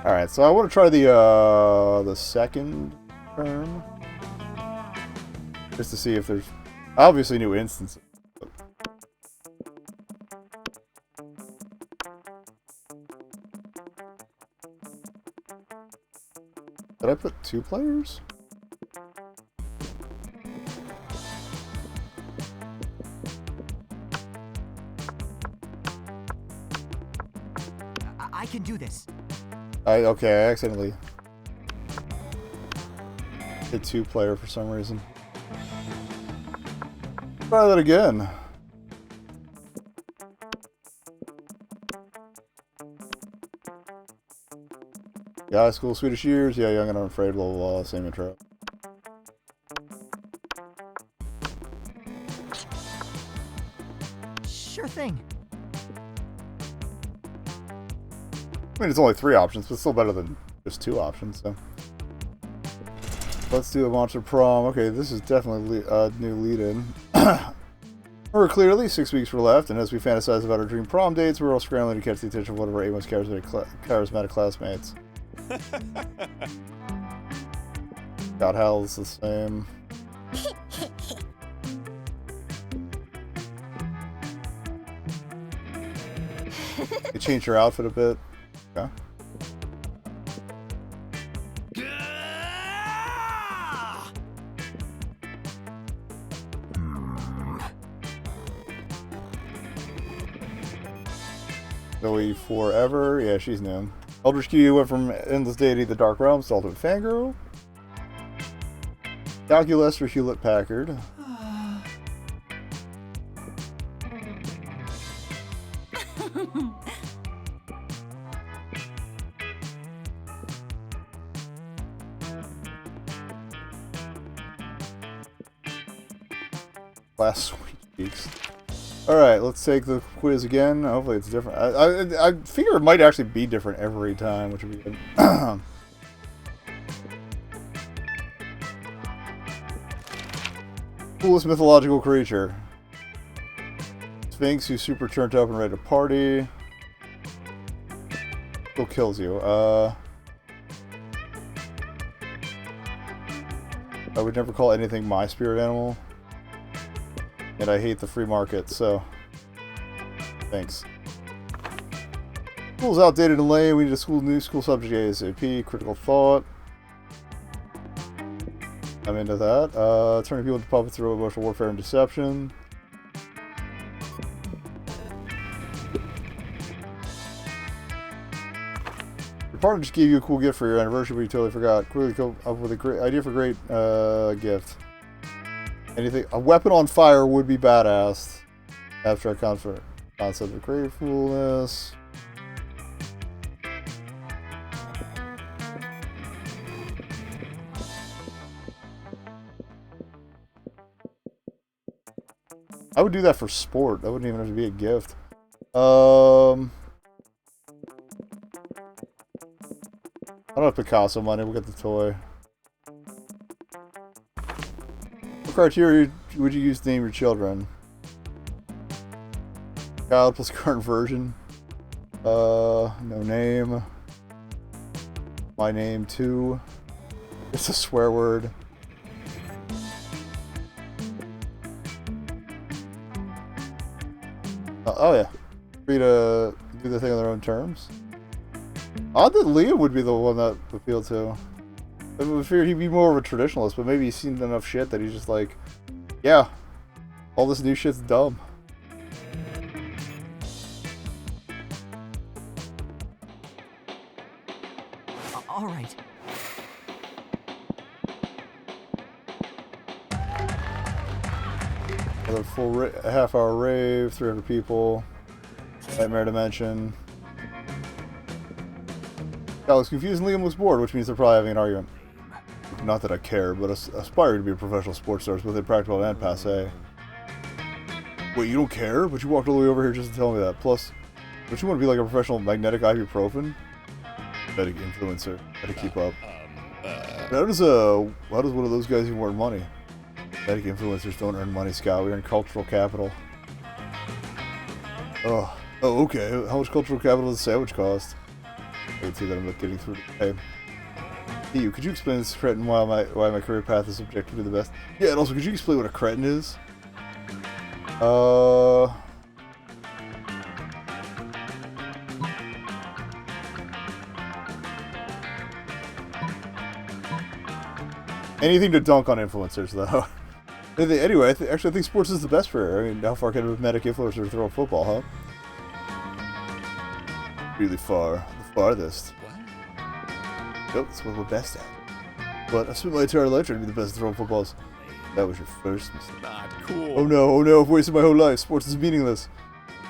Alright, so I want to try the second term. Just to see if there's obviously new instances. Did I put 2 players? I can do this. Okay, I accidentally did 2 player for some reason. Try that again. Yeah, high school, Swedish years. Yeah, young and unafraid, blah, blah, blah. Same intro. Sure thing. I mean, it's only 3 options, but still better than just 2 options, so. Let's do a monster prom. Okay, this is definitely a new lead-in. We're clearly 6 weeks were left, and as we fantasize about our dream prom dates, we're all scrambling to catch the attention of one of our 8 most charismatic classmates. God, Hal's the same. You changed your outfit a bit. Okay. Zoe Forever. Yeah, she's new. Eldritch Q went from Endless Deity to the Dark Realms to Ultimate Fangirl. Calculus for Hewlett Packard. Last sweet cheeks. Alright, let's take the quiz again. Hopefully it's different. I figure it might actually be different every time, which would be good. Coolest mythological creature. Sphinx, who's super turned up and ready to party. Still kills you. I would never call anything my spirit animal. And I hate the free market, so thanks. School's outdated and lame. We need a new school subject ASAP. Critical thought. I'm into that. Turning people into puppets through emotional warfare and deception. Your partner just gave you a cool gift for your anniversary, but you totally forgot. Quickly come up with a great idea for a great gift. Anything, a weapon on fire would be badass. Abstract concept of gratefulness. I would do that for sport. That wouldn't even have to be a gift. I don't have Picasso money. We'll get the toy. What criteria would you use to name your children? Child plus current version. No name. My name too. It's a swear word. Oh yeah. Free to do the thing on their own terms. Odd that Liam would be the one that appealed to. I would figure he'd be more of a traditionalist, but maybe he's seen enough shit that he's just like, yeah, all this new shit's dumb. All right. Another full half-hour rave, 300 people, Nightmare Dimension. I was confused and Liam was bored, which means they're probably having an argument. Not that I care, but aspiring to be a professional sports star is both impractical and passe. Wait, you don't care? But you walked all the way over here just to tell me that. Plus, don't you want to be like a professional magnetic ibuprofen? Better influencer. Better keep up. How does one of those guys even earn money? Magnetic influencers don't earn money, Scott. We earn cultural capital. Oh, okay. How much cultural capital does a sandwich cost? I can see that I'm not getting through today. Hey, could you explain this cretin why my career path is objectively the best? Yeah, and also, could you explain what a cretin is? Anything to dunk on influencers, though. Anyway, actually, I think sports is the best for her. I mean, how far can a medic influencer throw a football, huh? Really far. The farthest. Yep, that's what we're best at. But I spent my entire life trying to be the best at throwing footballs. That was your first mistake. Not cool. Oh no, I've wasted my whole life. Sports is meaningless.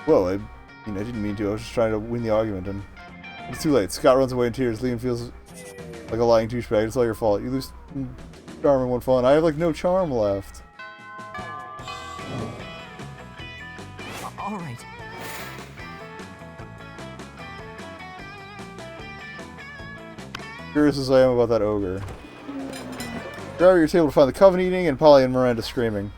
Well, I didn't mean to. I was just trying to win the argument, and it's too late. Scott runs away in tears. Liam feels like a lying douchebag. It's all your fault. You lose charm and one fun. I have like no charm left. All right. Curious as I am about that ogre. You're at your table to find the coven eating and Polly and Miranda screaming.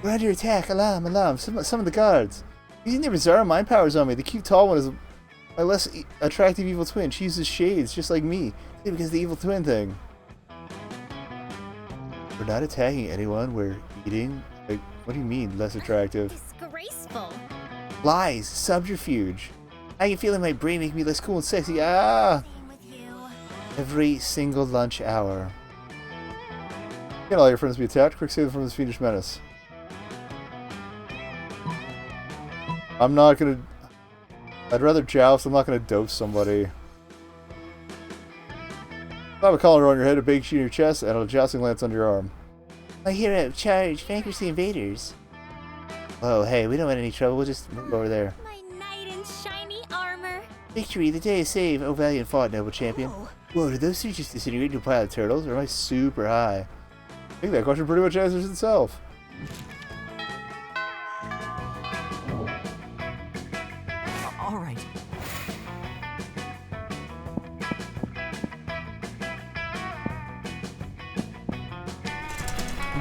We're under attack! Alarm! Alarm! Some of the guards! Using their bizarre mind powers on me. The cute tall one is my less attractive evil twin. She uses shades, just like me. Yeah, because of the evil twin thing. We're not attacking anyone. We're eating. Like, what do you mean, less attractive? Disgraceful. Lies! Subterfuge! I can feel in my brain make me less cool and sexy. Ah! Same with you. Every single lunch hour. Can't all your friends be attacked? Quick save them from this fiendish menace. I'm not gonna... I'd rather joust. I'm not gonna dose somebody. I have a collar on your head, a big sheet in your chest, and a jousting lance under your arm. My hero, charge! Vanquish the invaders! Oh, hey, we don't want any trouble. We'll just move over there. My knight in shiny armor. Victory! The day is saved! Oh, valiant fought, noble champion. Oh. Whoa, did those two just disintegrate into a pile of turtles, or am I super high? I think that question pretty much answers itself. All right.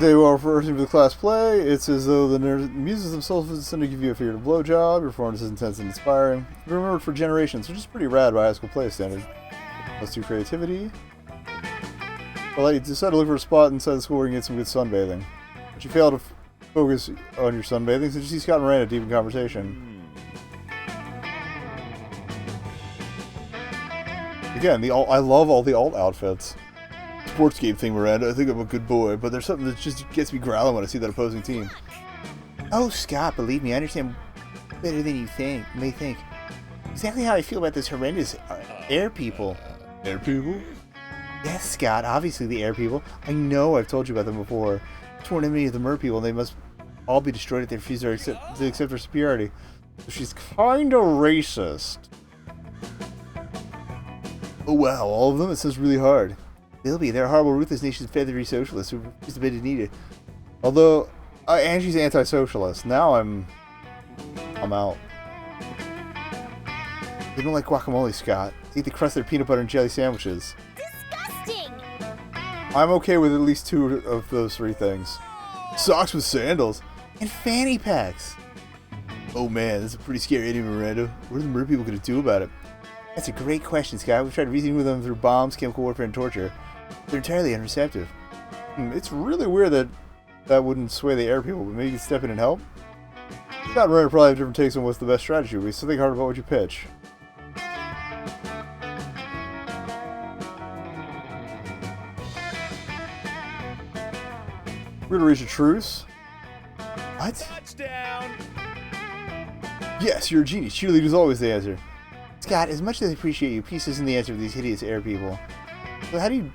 They are rehearsing for the class play. It's as though the nerd amuses themselves as to give you a figurative blowjob. Your performance is intense and inspiring. You're remembered for generations, which is pretty rad by high school play standard. Let's do creativity. Well, you decide to look for a spot inside the school where you can get some good sunbathing. But you fail to focus on your sunbathing, so you see Scott and Miranda deep in conversation. Again, I love all the alt outfits. Sports game thing, Miranda. I think I'm a good boy, but there's something that just gets me growling when I see that opposing team. Oh, Scott, believe me, I understand better than you may think. Exactly how I feel about this horrendous air people. Air people? Yes, Scott, obviously the air people. I know I've told you about them before. Torn enemy of the mer people, and they must all be destroyed if they refuse to accept their superiority. So she's kinda racist. Oh wow, all of them? It sounds really hard. They'll be. They're horrible, ruthless nation feathery socialists who refuse to bend a knee to. Although, and she's anti-socialist. Now I'm out. They don't like guacamole, Scott. They eat the crust of their peanut butter and jelly sandwiches. Disgusting. I'm okay with at least 2 of those 3 things. Socks with sandals. And fanny packs. Oh man, that's a pretty scary idea, Miranda. What are the mer people going to do about it? That's a great question, Scott. We've tried reasoning with them through bombs, chemical warfare, and torture. They're entirely unreceptive. It's really weird that wouldn't sway the air people, but maybe you could step in and help? Scott and Miranda probably have different takes on what's the best strategy would be, so think hard about what you pitch. We're gonna reach a truce. What? Touchdown! Yes, you're a genius. Cheerleader's always the answer. Scott, as much as I appreciate you, peace isn't the answer for these hideous air people. So how do you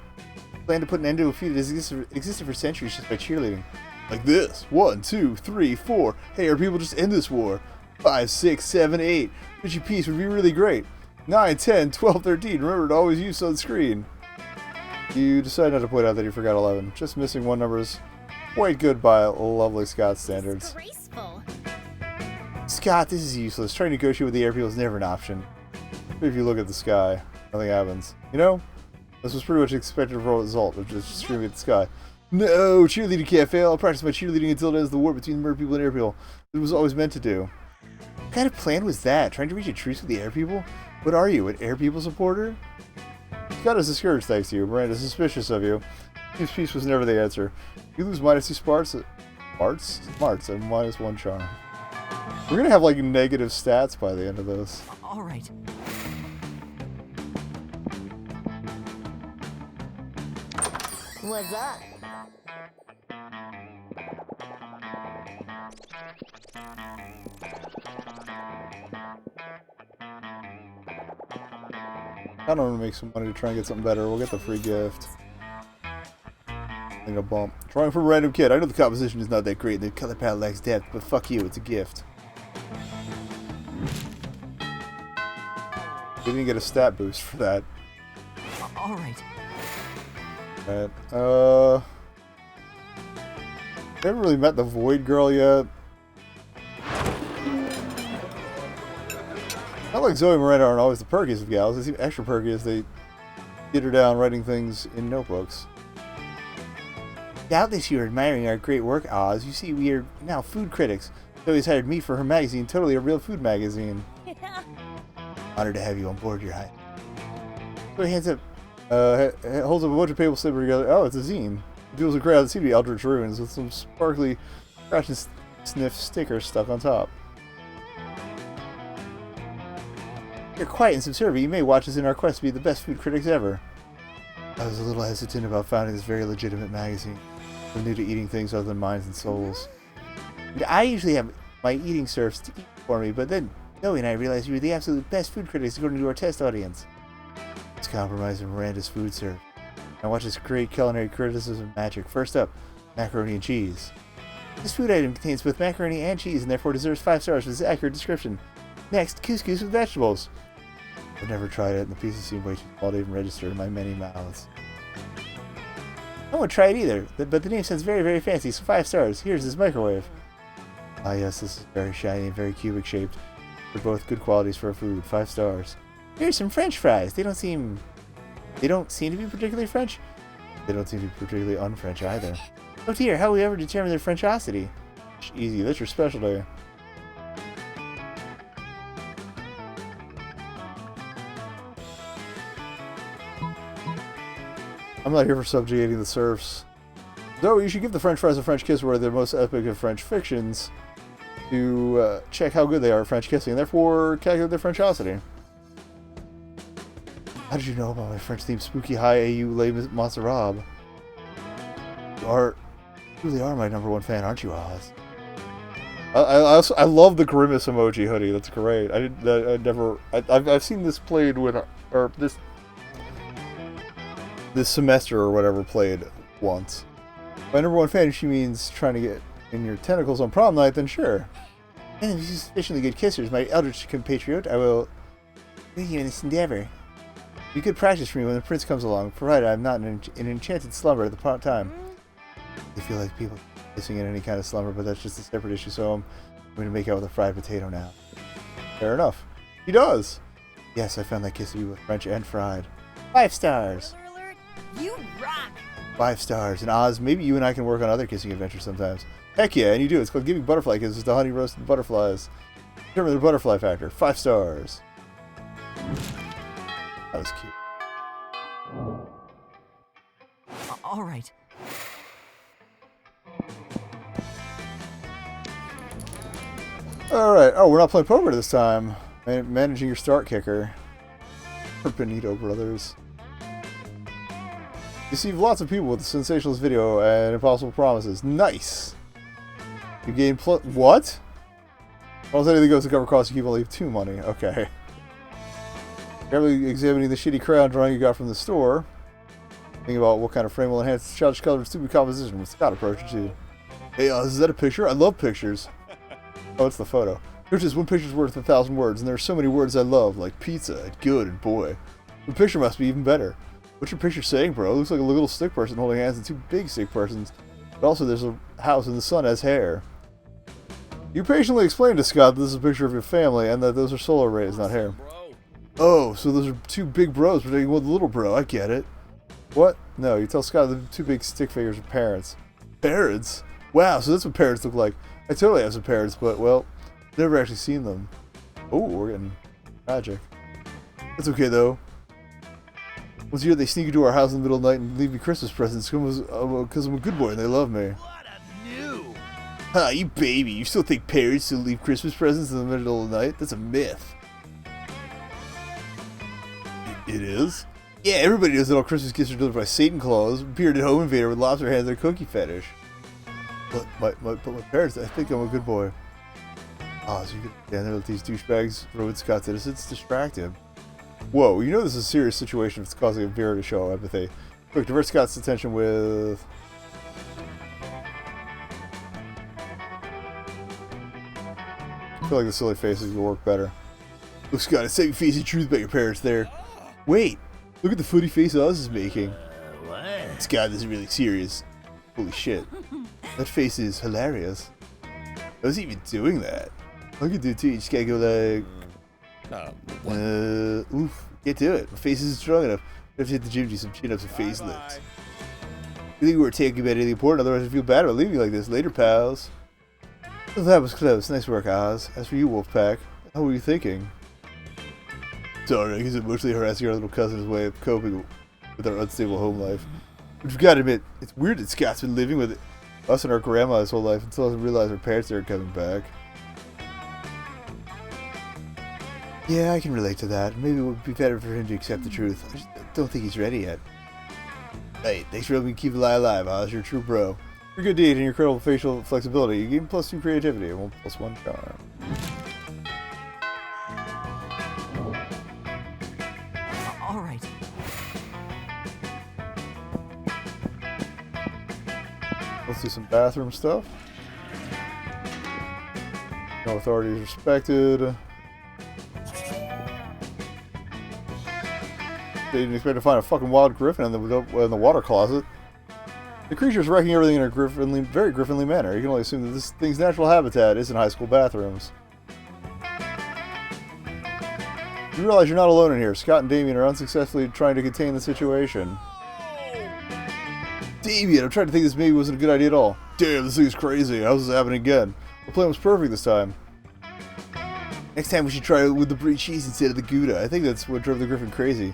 plan to put an end to a feud that has existed for centuries just by cheerleading? Like this. 1, 2, 3, 4. Hey, air people, just end this war. 5, 6, 7, 8. Richie peace would be really great. 9, 10, 12, 13. Remember to always use sunscreen. You decide not to point out that you forgot 11. Just missing 1 number is quite good by lovely Scott standards. Disgraceful. Scott, this is useless. Trying to negotiate with the air people is never an option. If you look at the sky, nothing happens. You know, this was pretty much expected result of just screaming at the sky. No, cheerleading can't fail. I'll practice my cheerleading until it ends the war between the mer people and air people. It was always meant to do. What kind of plan was that? Trying to reach a truce with the air people? What are you, an Air People supporter? Scott is discouraged thanks to you. Miranda's suspicious of you. His peace was never the answer. You lose -2 smarts and -1 charm. We're gonna have like negative stats by the end of this. All right. What's up? I don't want to make some money to try and get something better. We'll get the free gift. And a bump. Drawing from a random kid. I know the composition is not that great. The color palette lacks depth, but fuck you, it's a gift. We didn't get a stat boost for that. All right. Alright. Haven't really met the Void Girl yet. Not like Zoe and Miranda aren't always the perkiest of gals. They seem extra perky as they get her down writing things in notebooks. Doubtless you are admiring our great work, Oz. You see, we are now food critics. Zoe's hired me for her magazine, totally a real food magazine. Honored to have you on board, Your Highness. So he hands up, holds up a bunch of paper slipper together. Oh, it's a zine. It deals with crowds that seem to be Eldritch Ruins with some sparkly scratch and sniff stickers stuck on top. You're quiet and subservient. You may watch us in our quest to be the best food critics ever. I was a little hesitant about founding this very legitimate magazine. I'm new to eating things other than minds and souls. And I usually have my eating serfs to eat for me, but then Zoe and I realized you were the absolute best food critics according to our test audience. Let's compromise Miranda's food serve. Now watch this great culinary criticism magic. First up, macaroni and cheese. This food item contains both macaroni and cheese and therefore deserves 5 stars with this accurate description. Next, couscous with vegetables. I've never tried it, and the pieces seem way too small to even register in my many mouths. I won't try it either, but the name sounds very, very fancy, so 5 stars. Here's this microwave. Ah yes, this is very shiny and very cubic shaped. They're both good qualities for a food. 5 stars. Here's some French fries. They don't seem to be particularly French. They don't seem to be particularly un-French either. Oh dear, how will we ever determine their Frenchosity? Easy, that's your specialty. I'm not here for subjugating the serfs. Though you should give the French fries a French kiss, where they're the most epic of French fictions, to check how good they are at French kissing, and therefore calculate their Frenchosity. How did you know about my French-themed spooky high AU Les Miserables? You really are my #1 fan, aren't you, Oz? I love the grimace emoji hoodie. That's great. I've seen this played with, or this semester or whatever played once. By #1 fan, she means trying to get in your tentacles on prom night, then sure. And if you're sufficiently good kissers, my eldritch compatriot, I will lead you in this endeavor. Be good practice for me when the prince comes along, provided I'm not in an enchanted slumber at the prompt time. I feel like people kissing in any kind of slumber, but that's just a separate issue, so I'm going to make out with a fried potato now. Fair enough. He does. Yes, I found that kiss to be both French and fried. 5 stars. You rock! 5 stars. And Oz, maybe you and I can work on other kissing adventures sometimes. Heck yeah, and you do. It's called Giving Butterfly Kisses to Honey Roasted Butterflies. Determine their butterfly factor. 5 stars. That was cute. All right. Alright. Oh, we're not playing poker this time. Managing your start kicker. For Benito Brothers. Deceive lots of people with sensationalist video and impossible promises. Nice! You gain what? Almost anything goes to cover costs, you keep only 2 money. Okay. Carefully examining the shitty crayon drawing you got from the store. Thinking about what kind of frame will enhance the childish color and stupid composition. What's that approach to? Hey, is that a picture? I love pictures. Oh, it's the photo. Here's just one picture's worth 1,000 words, and there are so many words I love, like pizza, and good, and boy. The picture must be even better. What's your picture saying, bro? It looks like a little stick person holding hands and 2 big stick persons. But also there's a house and the sun has hair. You patiently explain to Scott that this is a picture of your family and that those are solar rays, not hair. Oh, so those are 2 big bros protecting one little bro. I get it. What? No, you tell Scott the 2 big stick figures are parents. Parents? Wow, so that's what parents look like. I totally have some parents, but, well, never actually seen them. Oh, we're getting tragic. That's okay, though. Once a year, they sneak into our house in the middle of the night and leave me Christmas presents because I'm a good boy and they love me. What a noob! Ha, you baby. You still think parents still leave Christmas presents in the middle of the night? That's a myth. It is? Yeah, everybody knows that all Christmas gifts are delivered by Satan Claus, bearded home invader with lobster hands and a cookie fetish. But my parents, I think I'm a good boy. Oh, so you can stand there with these douchebags, ruin Scott's innocence, distract him. Whoa, you know this is a serious situation if it's causing a Vera to show empathy. Quick, divert Scott's attention with... I feel like the silly faces will work better. Look, Scott, it's saying facing truth about your parents there. Wait, look at the footy face Oz is making. What? Scott, this is really serious. Holy shit. That face is hilarious. I was even doing that. I can do it too, you just gotta go like... oof, get to it. My face isn't strong enough. I have to hit the gym, do some chin-ups and face lifts. You think we were taking about anything important, otherwise I feel bad about leaving you like this. Later, pals. Well, that was close. Nice work, Oz. As for you, Wolfpack, how were you thinking? Sorry, I guess emotionally harassing our little cousin's way of coping with our unstable home life. But you've got to admit, it's weird that Scott's been living with us and our grandma his whole life until doesn't realize our parents aren't coming back. Yeah, I can relate to that. Maybe it would be better for him to accept the truth. I just don't think he's ready yet. Hey, thanks for helping me keep the lie alive, Oz. You're a true bro. Your good deed and your incredible facial flexibility. You gave him +2 creativity and 1+1 charm. All right. Let's do some bathroom stuff. No authority is respected. They didn't expect to find a fucking wild griffin in the water closet. The creature is wrecking everything in a very griffinly manner. You can only assume that this thing's natural habitat is in high school bathrooms. You realize you're not alone in here. Scott and Damien are unsuccessfully trying to contain the situation. Damien, I'm trying to think this maybe wasn't a good idea at all. Damn, this thing's crazy. How's this happening again? The plan was perfect this time. Next time we should try it with the brie cheese instead of the Gouda. I think that's what drove the griffin crazy.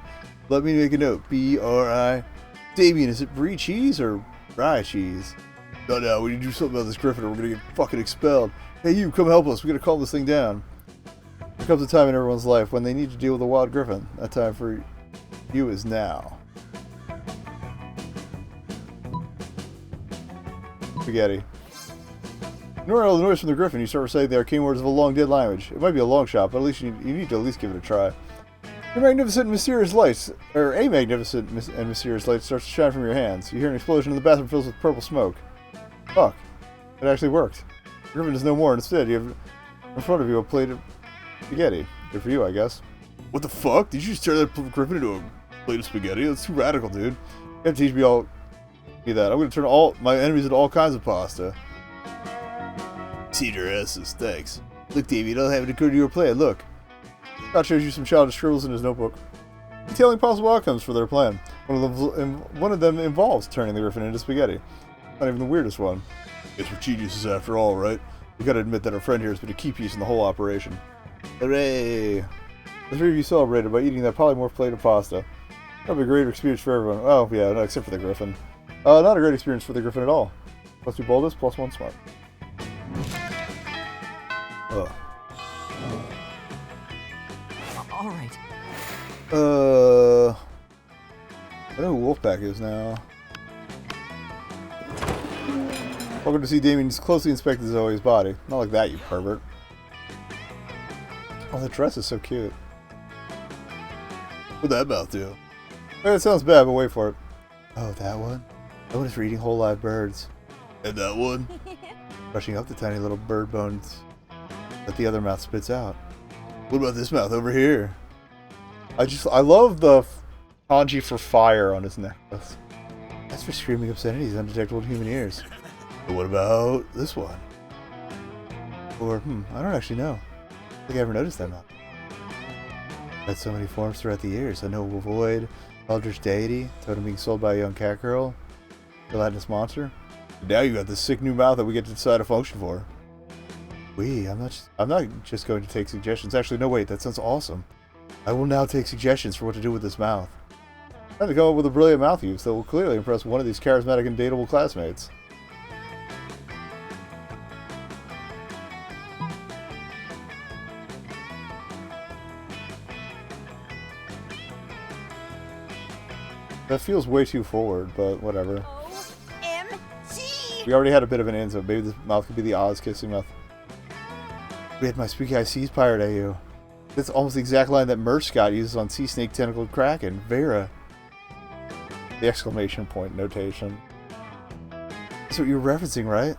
Let me make a note. B-R-I. Damien, is it brie cheese or rye cheese? No, we need to do something about this griffin or we're gonna get fucking expelled. Hey you, come help us. We gotta calm this thing down. There comes a time in everyone's life when they need to deal with a wild griffin. That time for you is now. Spaghetti. Ignore all the noise from the griffin. You start reciting the arcane words of a long dead language. It might be a long shot, but at least you need to at least give it a try. Your magnificent and mysterious lights, or a magnificent and mysterious light starts to shine from your hands. You hear an explosion in the bathroom filled with purple smoke. Fuck. It actually worked. The griffin is no more, and instead you have in front of you a plate of spaghetti. Good for you, I guess. What the fuck? Did you just turn that griffin into a plate of spaghetti? That's too radical, dude. You have to teach me that. I'm gonna turn all my enemies into all kinds of pasta. Cedar asses, thanks. Look, Davey, it doesn't have it occurred to your plan. Look. Scott shows you some childish scribbles in his notebook, detailing possible outcomes for their plan. One of them involves turning the griffin into spaghetti. Not even the weirdest one. It's for geniuses after all, right? We gotta admit that our friend here has been a key piece in the whole operation. Hooray! The three of you celebrated by eating that polymorph plate of pasta. That'll be a great experience for everyone. Oh, yeah, no, except for the griffin. Not a great experience for the griffin at all. +2 boldness, +1 smart. Ugh. All right. I know who Wolfpack is now. Welcome to see Damien's closely inspected Zoe's body. Not like that, you pervert. Oh, the dress is so cute. What'd that mouth do? It sounds bad, but wait for it. Oh, that one? That one is for eating whole live birds. And that one? Brushing up the tiny little bird bones that the other mouth spits out. What about this mouth over here? I love the kanji for fire on his necklace. That's for screaming obscenities undetectable in human ears. But what about this one? Or, I don't actually know. I don't think I ever noticed that mouth. Had so many forms throughout the years. A noble void, eldritch deity, totem being sold by a young cat girl, gelatinous monster. And now you got this sick new mouth that we get to decide a function for. I'm not just going to take suggestions. Actually, no, wait, that sounds awesome. I will now take suggestions for what to do with this mouth. Time to come up with a brilliant mouth use that will clearly impress one of these charismatic and dateable classmates. That feels way too forward, but whatever. OMG! We already had a bit of an in, so maybe this mouth could be the Oz kissing mouth. We had my spooky eye seas pirate at you. That's almost the exact line that Merc Scott uses on Sea Snake Tentacled Kraken. Vera. The exclamation point notation. That's what you're referencing, right?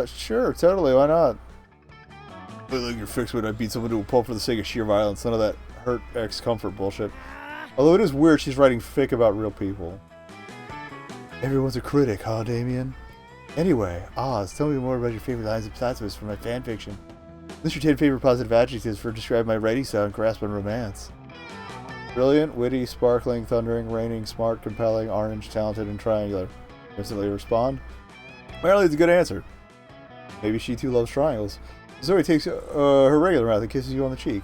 Sure, totally, why not? Look like you're fixed when I beat someone to a pulp for the sake of sheer violence. None of that hurt ex-comfort bullshit. Although it is weird she's writing fic about real people. Everyone's a critic, huh, Damien? Anyway, Oz, tell me more about your favorite lines of plasmas for my fanfiction. List your 10 favorite positive adjectives for describing my writing style and grasp on romance. Brilliant, witty, sparkling, thundering, raining, smart, compelling, orange, talented, and triangular. Instantly respond. Marilene's a good answer. Maybe she too loves triangles. Zoe takes her regular mouth and kisses you on the cheek.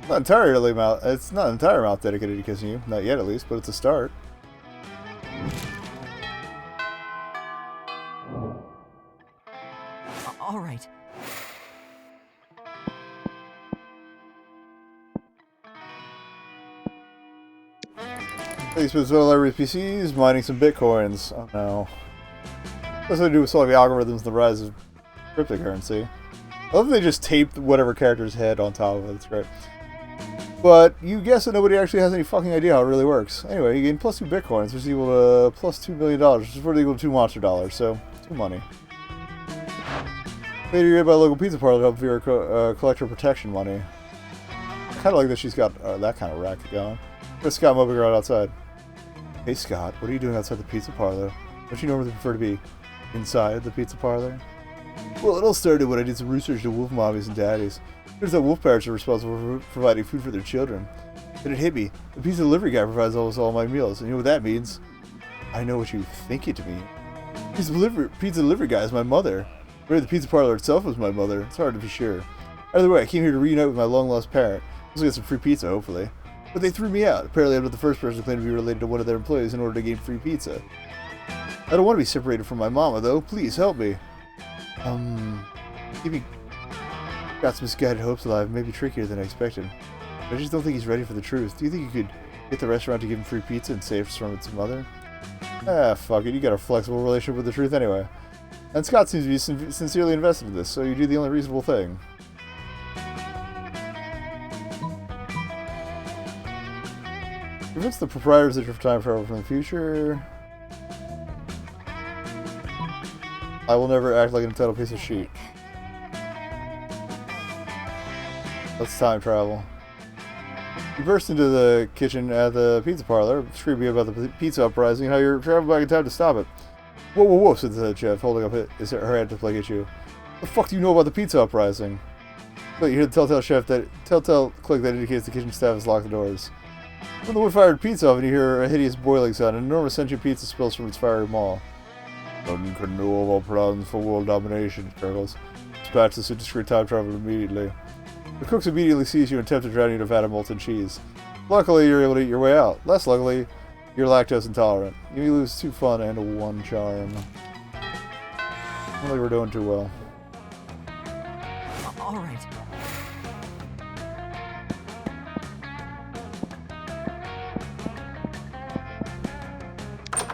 It's not an entire mouth dedicated to kissing you. Not yet, at least, but it's a start. All right. He spends all over his PCs, mining some bitcoins. Oh no. What's that to do with solving algorithms and the rise of cryptocurrency? I love that they just taped whatever character's head on top of it. It's great. But you guess that nobody actually has any fucking idea how it really works. Anyway, you gain plus 2 bitcoins, which is equal to plus $2 million, which is pretty equal to 2 monster dollars, so 2 money. Later, you get by a local pizza parlor to help for your collector protection money. Kind of like that she's got that kind of racket going. There's Scott moping around outside. Hey Scott, what are you doing outside the pizza parlor? Don't you normally prefer to be inside the pizza parlor? Well, it all started when I did some research on wolf mommies and daddies. Turns out wolf parents are responsible for providing food for their children. Then it hit me. The pizza delivery guy provides almost all my meals. And you know what that means? I know what you think it to mean. Pizza delivery guy is my mother. Maybe the pizza parlor itself was my mother. It's hard to be sure. Either way, I came here to reunite with my long-lost parent. Let's get some free pizza, hopefully. But they threw me out. Apparently I'm not the first person to claim to be related to one of their employees in order to gain free pizza. I don't want to be separated from my mama, though. Please, help me. Keeping Scott's misguided hopes alive may be trickier than I expected. But I just don't think he's ready for the truth. Do you think you could get the restaurant to give him free pizza and save us from its mother? Ah, fuck it. You got a flexible relationship with the truth anyway. And Scott seems to be sincerely invested in this, so you do the only reasonable thing. Convince the proprietors that you're time travel from the future. I will never act like an entitled piece of shit. Let's time travel. You burst into the kitchen at the pizza parlor, screaming about the pizza uprising and how you're traveling back in time to stop it. Whoa, whoa, whoa, said the chef, holding up her hand to play at you. What the fuck do you know about the pizza uprising? But you hear the telltale click that indicates the kitchen staff has locked the doors. From the wood-fired pizza oven, you hear a hideous boiling sound. An enormous sentient pizza spills from its fiery maw. None can know of our plans for world domination, it gurgles. Dispatch this indiscreet time travel immediately. The cooks immediately seize you and attempt to drown you in a vat of molten cheese. Luckily, you're able to eat your way out. Less luckily, you're lactose intolerant. You may lose 2 fun and 1 charm. I don't think we're doing too well. All right.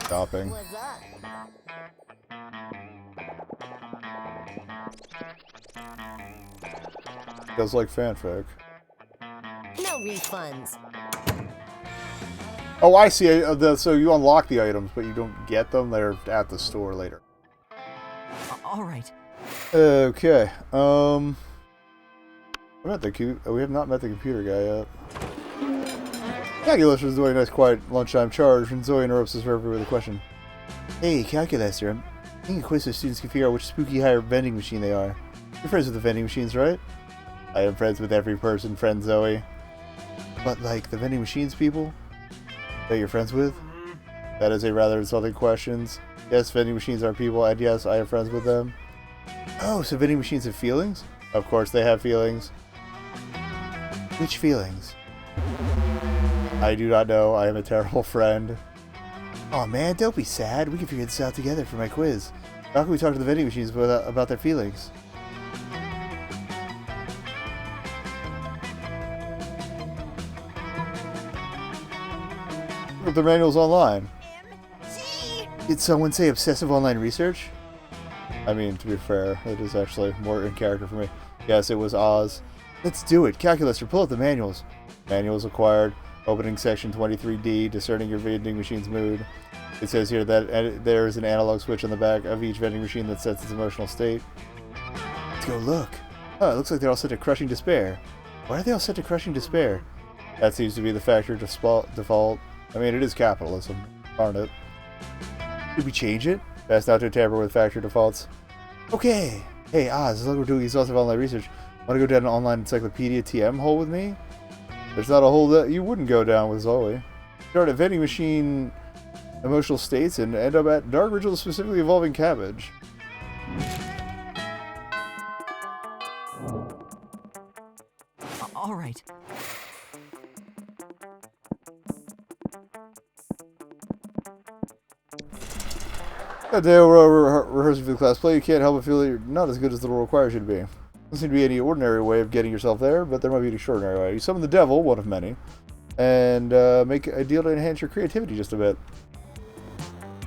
Stopping. What's up? Does like fanfic. No refunds. Oh, I see. So you unlock the items, but you don't get them. They're at the store later. All right. Okay. We have not met the computer guy yet. Calculus was doing a nice quiet lunchtime charge when Zoe interrupts us forever with a question. Hey, Calculus, I think a quiz so students can figure out which spooky higher vending machine they are. You're friends with the vending machines, right? I am friends with every person, friend Zoe. But, like, the vending machines people that you're friends with? That is a rather insulting question. Yes, vending machines are people, and yes, I am friends with them. Oh, so vending machines have feelings? Of course they have feelings. Which feelings? I do not know. I am a terrible friend. Oh man, don't be sad. We can figure this out together for my quiz. How can we talk to the vending machines about their feelings? Look up the manuals online. Did someone say obsessive online research? I mean, to be fair, it is actually more in character for me. Yes, it was Oz. Let's do it. Calculator, pull up the manuals. Manuals acquired. Opening section 23D, discerning your vending machine's mood. It says here that there is an analog switch on the back of each vending machine that sets its emotional state. Let's go look. Oh, it looks like they're all set to crushing despair. Why are they all set to crushing despair? That seems to be the factory default. I mean, it is capitalism, aren't it? Did we change it? Best not to tamper with factory defaults. Okay. Hey, Oz, look, we're doing exhaustive online research. Want to go down an online encyclopedia TM hole with me? There's not a hole that you wouldn't go down with Zoe. Start at vending machine emotional states and end up at dark rituals specifically involving cabbage. All right. That day we're rehearsing for the class play, you can't help but feel that you're not as good as the role requires you to be. Doesn't seem to be any ordinary way of getting yourself there, but there might be an extraordinary way. You summon the devil, one of many, and make a deal to enhance your creativity just a bit.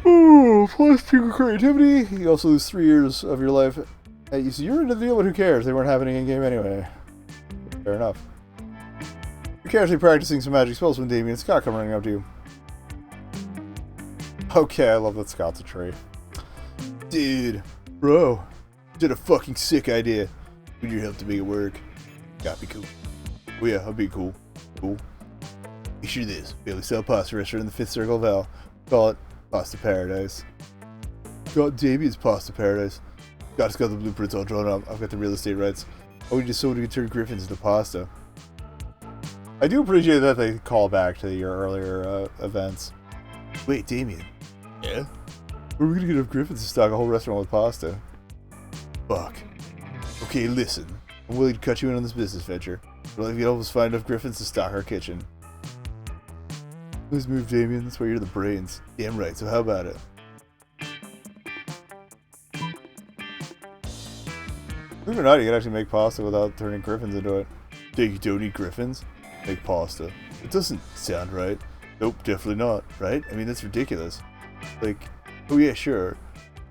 Ooh, plus 2 creativity. You also lose 3 years of your life. Hey, you're into the deal, but who cares? They weren't happening in game anyway. Fair enough. You're casually practicing some magic spells when Damien and Scott come running up to you. Okay, I love that Scott's a tree. Dude, bro, did a fucking sick idea. Need your help to make it work. Gotta be cool. Oh yeah, I'll be cool. Cool. Picture this. Bailey style pasta restaurant in the 5th circle of hell. Call it Pasta Paradise. Got Damien's Pasta Paradise. Got the blueprints all drawn up. I've got the real estate rights. Oh, we just someone who can turn griffins into pasta. I do appreciate that they call back to your earlier events. Wait, Damien. Yeah? Where are we gonna get enough griffins to stock a whole restaurant with pasta? Fuck. Okay, listen. I'm willing to cut you in on this business venture. But if you help us find enough griffins to stock our kitchen. Please move, Damien. That's why you're the brains. Damn right, so how about it? Believe it or not, you can actually make pasta without turning griffins into it. You don't eat griffins? Make pasta. It doesn't sound right. Nope, definitely not, right? I mean, that's ridiculous. Like, oh yeah, sure.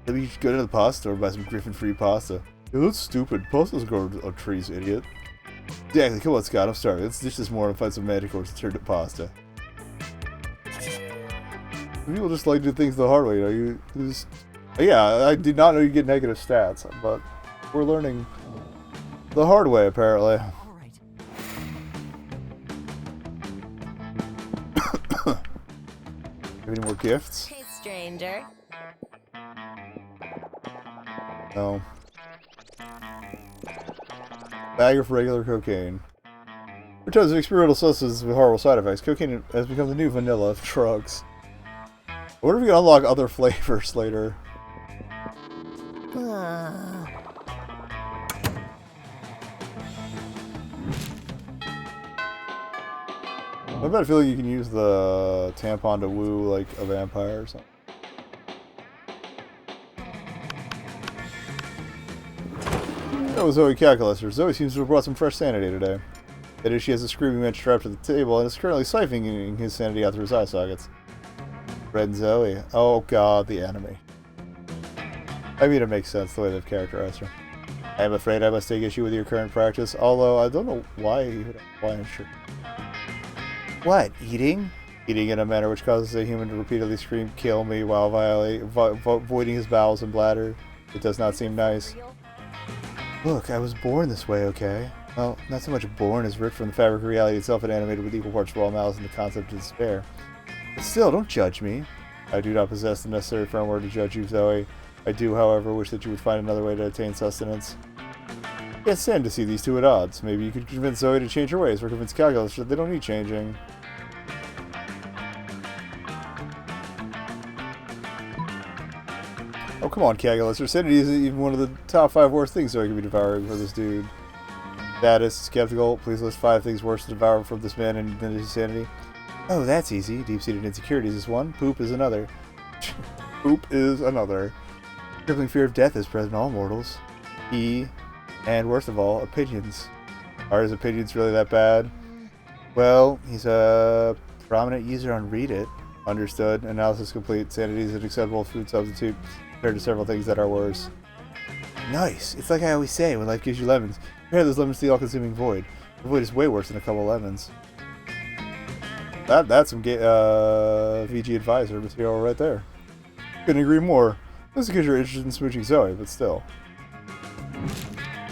Let me go to the pasta store and buy some griffin-free pasta. Yeah, that's stupid. Pasta doesn't grow on trees, idiot. Exactly, come on, Scott, I'm starving. Let's dish this more and find some magic ores to turn to pasta. People just like to do things the hard way, you know. Yeah, I did not know you get negative stats, but we're learning the hard way, apparently. All right. Have any more gifts? Hey, stranger. No. Bag of regular cocaine. For tons of experimental substances with horrible side effects, cocaine has become the new vanilla of drugs. I wonder if we can unlock other flavors later. I've got a feeling you can use the tampon to woo, like, a vampire or something. That was Zoe Calculator. Zoe seems to have brought some fresh sanity today. That is, she has a screaming man strapped to the table and is currently siphoning his sanity out through his eye sockets. Red Zoe. Oh god, the enemy. I mean, it makes sense the way they've characterized her. I am afraid I must take issue with your current practice, although I don't know why I'm sure. What? Eating? Eating in a manner which causes a human to repeatedly scream, "Kill me," while voiding his bowels and bladder. It does not seem nice. Look, I was born this way, okay? Well, not so much born as ripped from the fabric of reality itself and animated with equal parts of all malice and the concept of despair. But still, don't judge me. I do not possess the necessary firmware to judge you, Zoe. I do, however, wish that you would find another way to attain sustenance. Yes, sad to see these two at odds. Maybe you could convince Zoe to change her ways, or convince Calculus that they don't need changing. Oh, come on, Calculus. Her sanity isn't even one of the top 5 worst things Zoe could be devouring for this dude. Status, skeptical. Please list 5 things worse to devour from this man and than his sanity. Oh, that's easy. Deep-seated insecurities is one. Poop is another. Poop is another. Crippling fear of death is present in all mortals. And worst of all, opinions. Are his opinions really that bad? Well, he's a prominent user on Read It. Understood. Analysis complete. Sanity is an acceptable food substitute compared to several things that are worse. Nice. It's like I always say, when life gives you lemons, compare those lemons to the all-consuming void. The void is way worse than a couple lemons. That's some VG Advisor material right there. Couldn't agree more. This is because you're interested in smooching Zoe, but still.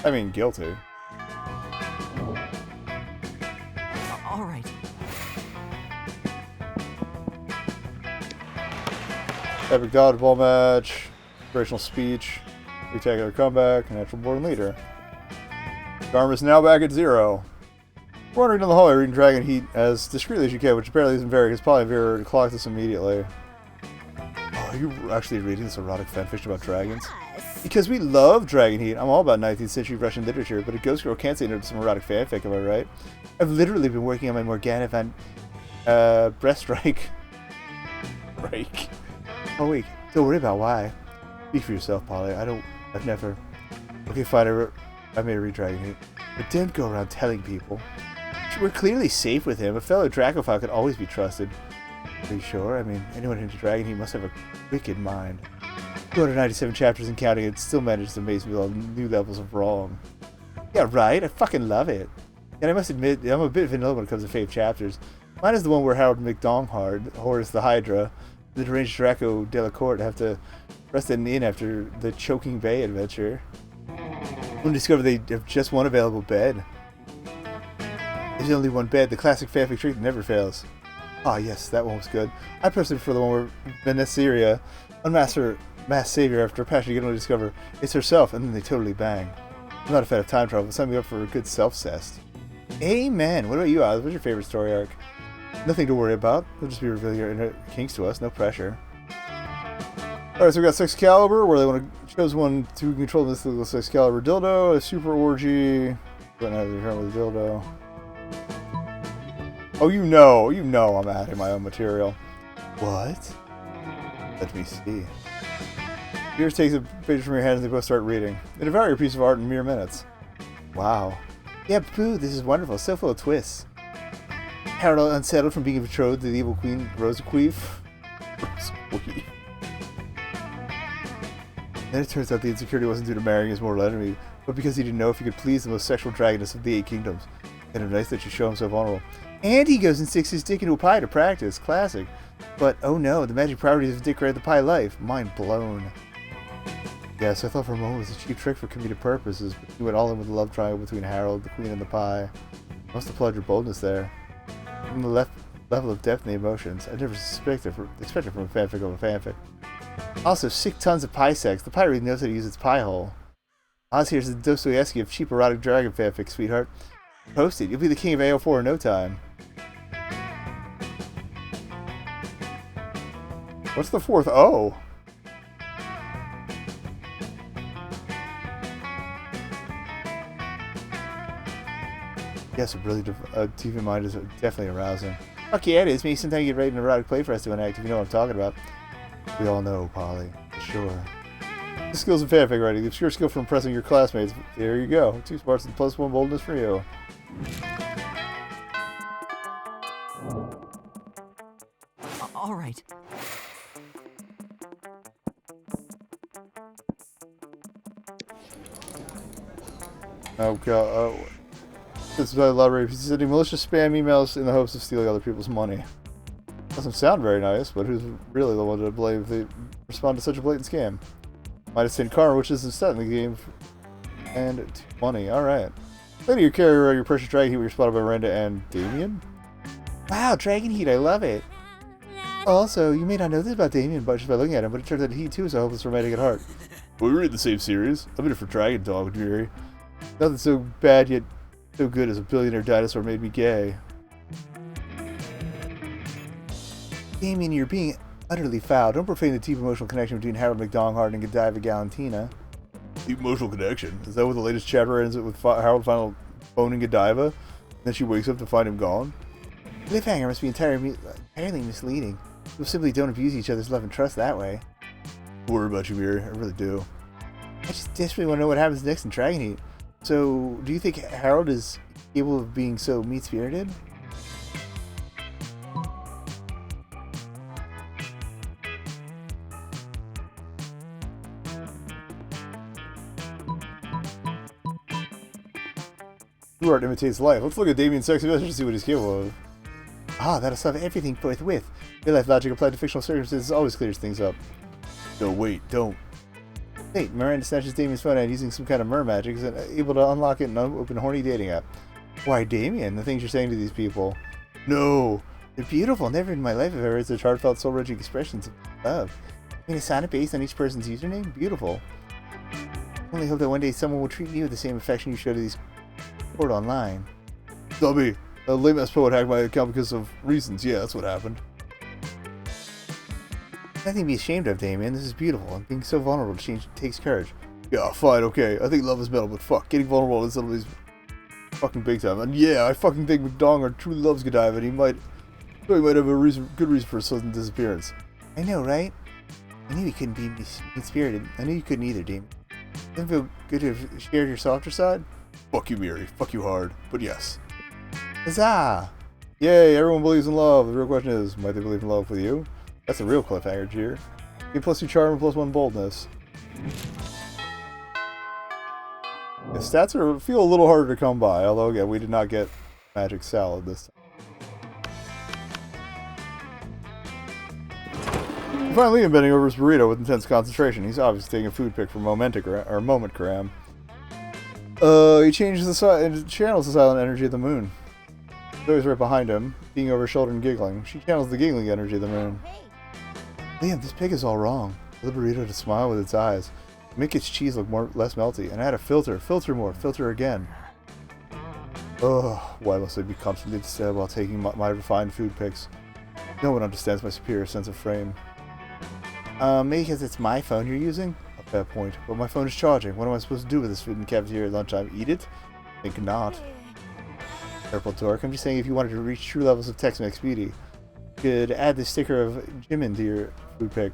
I mean, guilty. All right. Epic dodgeball match. Inspirational speech. Spectacular comeback. Natural born leader. Karma's now back at 0. Wandering down the hallway reading Dragon Heat as discreetly as you can, which apparently isn't very, because Polyvere clocked this immediately. Oh, are you actually reading this erotic fanfiction about dragons? Yes. Because we love Dragon Heat. I'm all about 19th century Russian literature, but a ghost girl can't say no to some erotic fanfic, am I right? I've literally been working on my Morgana van Breaststrike. Break. Oh wait, don't worry about why. Speak for yourself, Polly. I've never... Okay, fine, I made a read Dragon Heat. But don't go around telling people. We're clearly safe with him. A fellow Dracophile could always be trusted. Are you sure? I mean, anyone into Dragon Heat must have a wicked mind. 297 chapters and counting, it still manages to amaze me with all new levels of wrong. Yeah, right? I fucking love it. And I must admit, I'm a bit vanilla when it comes to fave chapters. Mine is the one where Harold McDonghard, Horus the Hydra, the deranged Draco Delacourt have to rest in an inn after the Choking Bay adventure. When discover they have just one available bed. There's only one bed, the classic fanfic treat that never fails. Ah yes, that one was good. I personally prefer the one where Veneseria unmasks her masked savior after a passion you can only discover it's herself, and then they totally bang. I'm not a fan of time travel, but sign me up for a good self-cest. Amen! What about you, Oz? What's your favorite story arc? Nothing to worry about. We'll just be revealing your inner kinks to us, no pressure. Alright, so we got Sexcalibur, where they want to choose one to control this little Sexcalibur dildo, a super orgy. Don't know the with the dildo. Oh, you know I'm adding my own material. What? Let me see. Pierce takes a page from your hand and they both start reading. They devour your piece of art in mere minutes. Wow. Yeah, poo, this is wonderful. So full of twists. Harold unsettled from being betrothed to the evil queen, Rosaqueef. Rosaqueef. Then it turns out the insecurity wasn't due to marrying his mortal enemy, but because he didn't know if he could please the most sexual dragoness of the 8 kingdoms. And it's nice that you show him so vulnerable. And he goes and sticks his dick into a pie to practice. Classic. But, oh no, the magic properties of Dick granted the pie life. Mind blown. Yes, I thought for a moment it was a cheap trick for comedic purposes, but you went all in with the love triangle between Harold, the queen, and the pie. I must applaud your boldness there. From the level of depth in the emotions, I never expected from a fanfic of a fanfic. Also, sick tons of pie sex. The pie really knows how to use its pie hole. Oz here's the Dostoevsky of cheap erotic dragon fanfic, sweetheart. Post it. You'll be the king of AO4 in no time. What's the 4th O? Yes, a really deviant mind is definitely arousing. Fuck yeah, it is. Maybe sometime you get ready an erotic play for us to enact if you know what I'm talking about. We all know, Polly. For sure. The skills of fanfic writing. The obscure skill for impressing your classmates. There you go. 2 smarts and +1 boldness for you. All right. Oh god. Oh. This is by the library. He's sending malicious spam emails in the hopes of stealing other people's money. Doesn't sound very nice, but who's really the one to blame if they respond to such a blatant scam? Might have sent karma, which isn't set in the game, and money. Alright. Later you carry around your precious Dragon Heat where you're spotted by Miranda and Damien? Wow, Dragon Heat, I love it! Also, you may not know this about Damien but just by looking at him, but it turns out he too is a hopeless romantic at heart. Well, we read the same series. I'm in it for Dragon Dog, Jerry. Nothing so bad yet so good as a billionaire dinosaur made me gay. Damien, you're being utterly foul. Don't profane the deep emotional connection between Harold McDonghard and Godiva Galantina. Deep emotional connection? Is that what the latest chapter ends with Harold finally phoning Godiva? And then she wakes up to find him gone? Cliffhanger must be entirely misleading. People simply don't abuse each other's love and trust that way. I worry about you, Miri. I really do. I just desperately want to know what happens next in Dragon Heat. So, do you think Harold is capable of being so mean-spirited? True art imitates life. Let's look at Damien's sexy message to see what he's capable of. Ah, that'll solve everything forthwith. Real life logic applied to fictional circumstances always clears things up. No, wait, don't. Wait, Miranda snatches Damien's phone out using some kind of mer magic and is able to unlock it and open a horny dating app. Why, Damien, the things you're saying to these people. No! They're beautiful. Never in my life have I heard such heartfelt, soul-wrenching expressions of love. I mean, a sonnet based on each person's username? Beautiful. I only hope that one day someone will treat me with the same affection you show to these support online. Dummy! A lame-ass poet hacked my account because of reasons. Yeah, that's what happened. Nothing to be ashamed of, Damien. This is beautiful, and being so vulnerable takes courage. Yeah, fine, okay. I think love is metal, but fuck, getting vulnerable is somebody's fucking big time. And yeah, I fucking think McDonger truly loves Godiva, and he might have a good reason for his sudden disappearance. I know, right? I knew he couldn't be mean-spirited. I knew you couldn't either, Damien. Doesn't it feel good to have shared your softer side? Fuck you, Miri. Fuck you hard. But yes. Huzzah! Yay, everyone believes in love. The real question is, might they believe in love with you? That's a real cliffhanger, cheer. Get +2 charm and +1 boldness. The stats feel a little harder to come by, although again, we did not get magic salad this time. We find Liam bending over his burrito with intense concentration. He's obviously taking a food pick from Moment Gram. He changes the channels the silent energy of the moon. Zoe's right behind him, peeking over his shoulder and giggling. She channels the giggling energy of the moon. Liam, this pig is all wrong. Tell the burrito to smile with its eyes. Make its cheese look less melty. And add a filter. Filter more. Filter again. Oh, why must I be constantly disturbed while taking my refined food picks? No one understands my superior sense of frame. Maybe because it's my phone you're using? A fair point. But my phone is charging. What am I supposed to do with this food in the cafeteria at lunchtime? Eat it? Think not. Purple Dork. I'm just saying if you wanted to reach true levels of Tex-Mex beauty, you could add the sticker of Jimin to your food pick.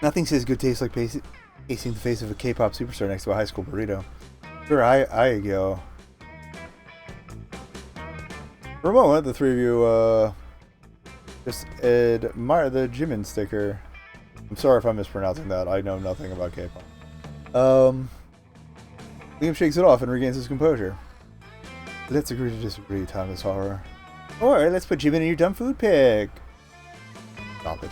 Nothing says good taste like pasting the face of a K-pop superstar next to a high school burrito. Sure, I go. For a moment, the three of you just admire the Jimin sticker. I'm sorry if I'm mispronouncing that. I know nothing about K-pop. Liam shakes it off and regains his composure. Let's agree to disagree, time is horror. Or let's put Jimin in your dumb food pick. Stop it.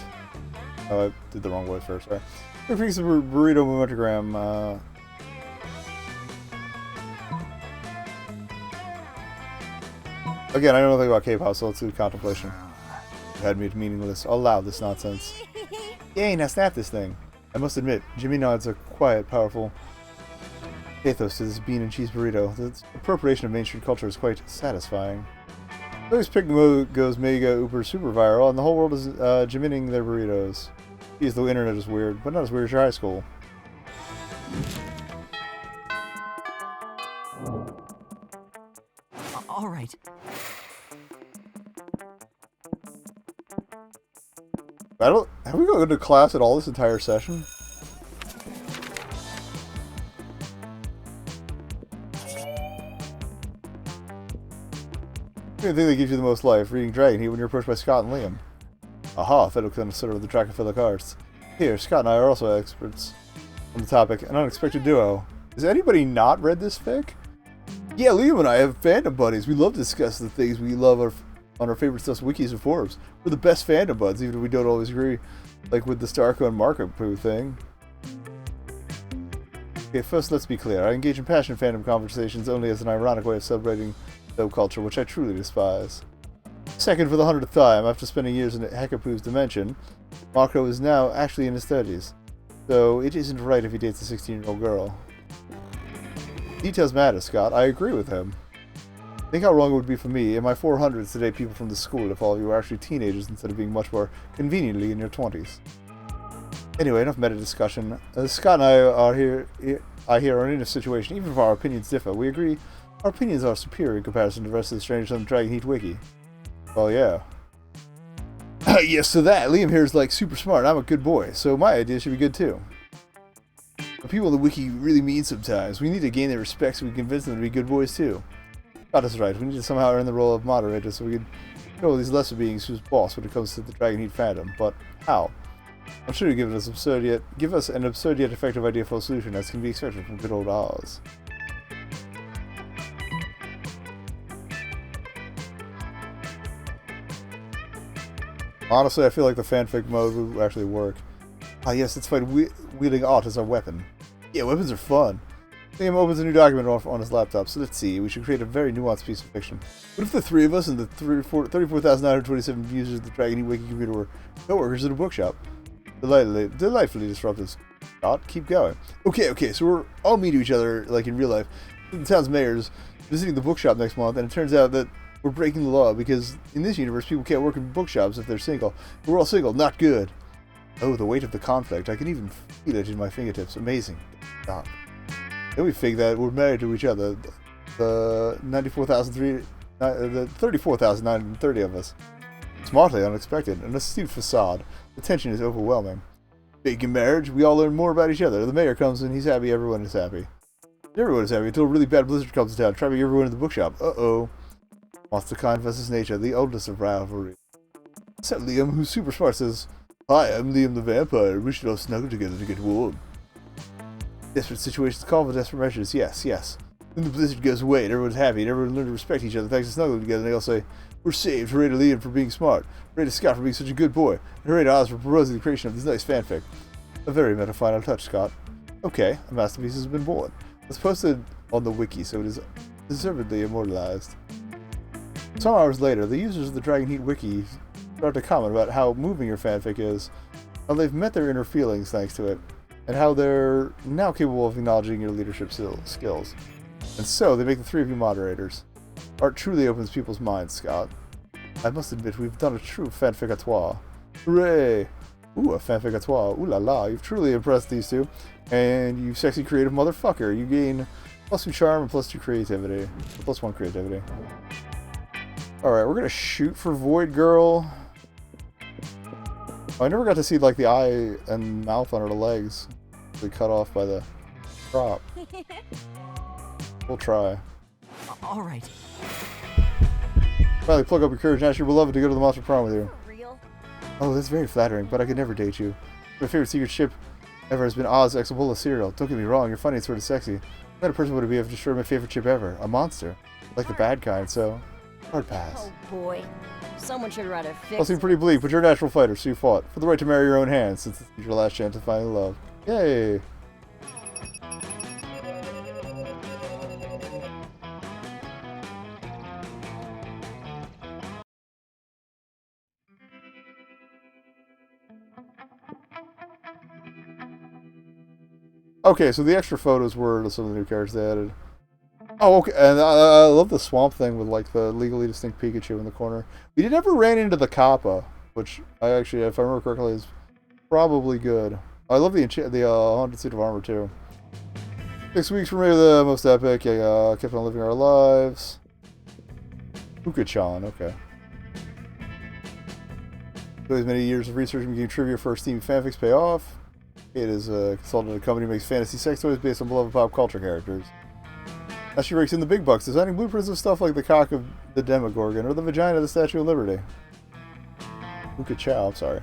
Oh, I did the wrong voice first, sorry. Here piece of burrito momentogram. Again, I know nothing about K-pop, so let's do contemplation. You had me meaningless. I'll allow this nonsense. Yay, now snap this thing. I must admit, Jimmy nods a quiet, powerful pathos to this bean and cheese burrito. The appropriation of mainstream culture is quite satisfying. This pick goes mega uber super viral, and the whole world is Jimining their burritos. Geez, the internet is weird, but not as weird as your high school. All right. Have we gone to class at all this entire session? The thing that gives you the most life, reading Dragon Heat when you're approached by Scott and Liam. Aha, fellow connoisseur of the Dracophilic arts. Here, Scott and I are also experts on the topic, an unexpected duo. Has anybody not read this fic? Yeah, Liam and I have fandom buddies. We love to discuss the things we love on our favorite stuff's wikis and forums. We're the best fandom buds, even if we don't always agree, like with the Starco and Marco Poo thing. Okay, first let's be clear. I engage in passionate fandom conversations only as an ironic way of celebrating subculture, which I truly despise. Second, for the 100th time, after spending years in Hekapoo's dimension, Marco is now actually in his 30s. So it isn't right if he dates a 16-year-old girl. Details matter, Scott. I agree with him. Think how wrong it would be for me in my 400s to date people from the school if all of you were actually teenagers instead of being much more conveniently in your 20s. Anyway, enough meta discussion. Scott and I are here I hear are in a situation, even if our opinions differ, we agree our opinions are superior in comparison to the rest of the strangers on the Dragon Heat Wiki. Well, yeah. Yes, so that. Liam here is like super smart. I'm a good boy, so my idea should be good too. But people in the wiki really mean sometimes. We need to gain their respect so we can convince them to be good boys too. God is right. We need to somehow earn the role of moderator so we can show these lesser beings who's boss when it comes to the Dragon Heat fandom. But how? I'm sure you give us an absurd yet effective idea for a solution as can be expected from good old Oz. Honestly, I feel like the fanfic mode would actually work. Ah yes, let's fight wielding art as our weapon. Yeah, weapons are fun. Liam opens a new document on his laptop, so let's see. We should create a very nuanced piece of fiction. What if the three of us and the 34,927 users of the Dragon Heat Wiki computer were co-workers at a bookshop? Delightfully disruptive. Scott, keep going. Okay, so we're all meeting each other, like in real life. The town's mayor's visiting the bookshop next month, and it turns out that we're breaking the law, because in this universe, people can't work in bookshops if they're single. We're all single, not good. Oh, the weight of the conflict. I can even feel it in my fingertips. Amazing. Stop. Then we figure that we're married to each other. The 34,930 of us. Smartly unexpected, an astute facade. The tension is overwhelming. Big in marriage, we all learn more about each other. The mayor comes in, he's happy, everyone is happy. Everyone is happy until a really bad blizzard comes to town, trapping everyone in the bookshop. Uh-oh. Monster kind versus nature, the oldest of rivalry. Except Liam, who's super smart, says, "Hi, I'm Liam the vampire. We should all snuggle together to get warm." Desperate situations call for desperate measures. Yes. Then the blizzard goes away and everyone's happy and everyone learns to respect each other thanks to snuggling together. And they all say, "We're saved. Hooray to Liam for being smart. Hooray to Scott for being such a good boy. And hooray to Oz for proposing the creation of this nice fanfic." A very meta final touch, Scott. Okay, a masterpiece has been born. It's posted on the wiki, so it is deservedly immortalized. Some hours later, the users of the Dragon Heat Wiki start to comment about how moving your fanfic is, how they've met their inner feelings thanks to it, and how they're now capable of acknowledging your leadership skills. And so, they make the three of you moderators. Art truly opens people's minds, Scott. I must admit, we've done a true fanfic-à-trois. Hooray! Ooh, a fanfic-à-trois. Ooh la la, you've truly impressed these two. And you sexy creative motherfucker. You gain +2 charm and +2 creativity. +1 creativity. Alright, we're gonna shoot for Void Girl. I never got to see, like, the eye and mouth on her legs. They cut off by the prop. We'll try. All right. Finally, plug up your courage and ask your beloved to go to the monster prom with you. Real? Oh, that's very flattering, but I could never date you. My favorite secret ship ever has been Oz Exabola cereal. Don't get me wrong, you're funny and sort of sexy. What kind of person would it be if I destroyed my favorite ship ever? A monster. Like the bad kind, so... hard pass. Oh boy. Someone should write a fix. All seem pretty bleak, but you're a natural fighter, so you fought. For the right to marry your own hands, since this is your last chance to find love. Yay! Okay, so the extra photos were some of the new characters they added. Oh, okay, and I love the swamp thing with, like, the legally distinct Pikachu in the corner. We never ran into the Kappa, which I actually, if I remember correctly, is probably good. I love the Haunted Suit of Armor, too. 6 weeks for maybe the most epic. Yeah, kept on living our lives. Uka-chan, okay. So as many years of research and making trivia for Steam fanfics pay off. It is a consultant at a company that makes fantasy sex toys based on beloved pop culture characters. Now she rakes in the big bucks, designing blueprints of stuff like the cock of the Demogorgon or the vagina of the Statue of Liberty. Luka Chow, I'm sorry.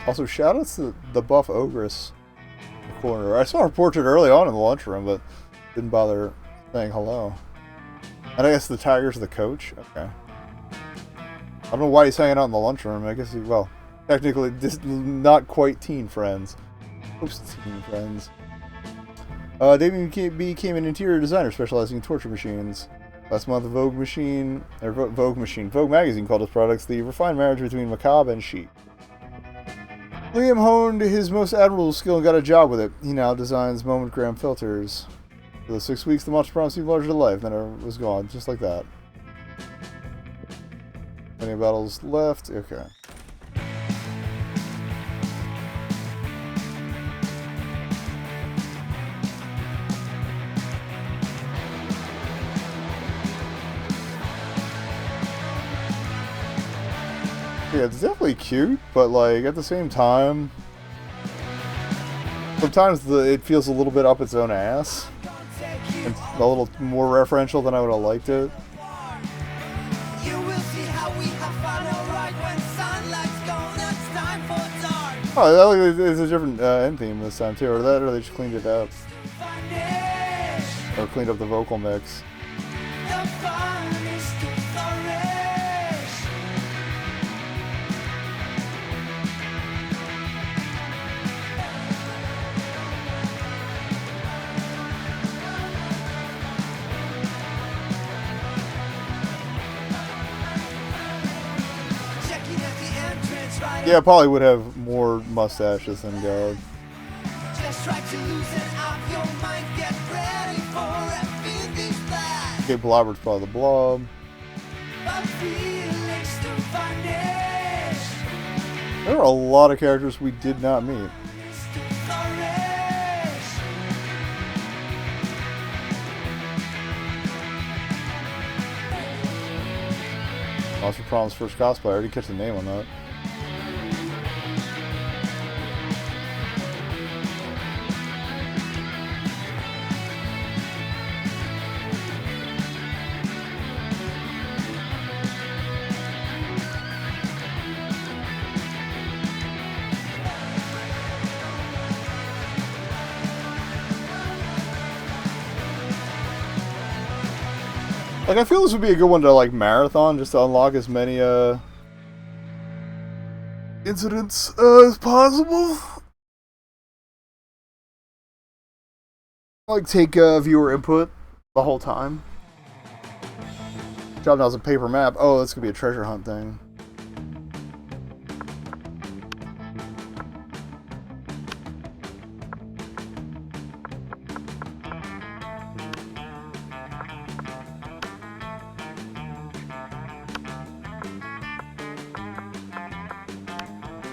Also, shoutouts to the buff ogress in the corner. I saw her portrait early on in the lunchroom, but didn't bother saying hello. And I guess the tiger's the coach? Okay. I don't know why he's hanging out in the lunchroom. I guess he, well, technically, not quite teen friends. Post-teen friends. David became an interior designer specializing in torture machines. Last month, Vogue Magazine called his products the refined marriage between macabre and chic. Liam honed his most admirable skill and got a job with it. He now designs monogram filters. For the 6 weeks, the monster prom seemed larger than life, then it was gone, just like that. Any battles left? Okay. Yeah, it's definitely cute, but like at the same time, sometimes it feels a little bit up its own ass. It's a little more referential than I would have liked it. Oh, there's a different end theme this time too, or they just cleaned it up, or cleaned up the vocal mix. Yeah, probably would have more mustaches than God. Okay, Blobber's probably the Blob. There are a lot of characters we did not meet. Lost for Prom's first cosplay. I already catch the name on that. Like, I feel this would be a good one to, like, marathon, just to unlock as many, incidents, as possible. Like, take, viewer input the whole time. Job now is a paper map. Oh, this could be a treasure hunt thing.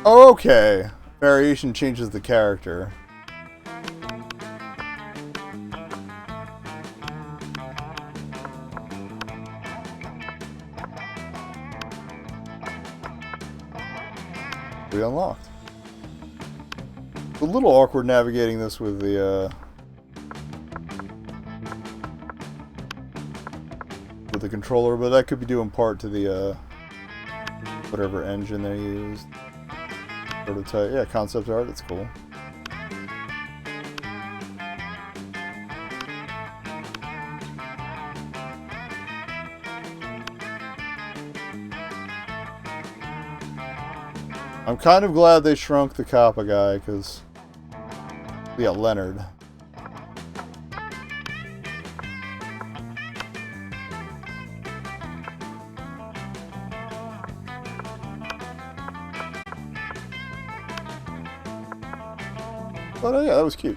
Okay. Variation changes the character. We unlocked. It's a little awkward navigating this with the controller, but that could be due in part to the whatever engine they used. Prototype, yeah, concept art, it's cool. I'm kind of glad they shrunk the Kappa guy, because... Yeah, Leonard. But yeah, that was cute.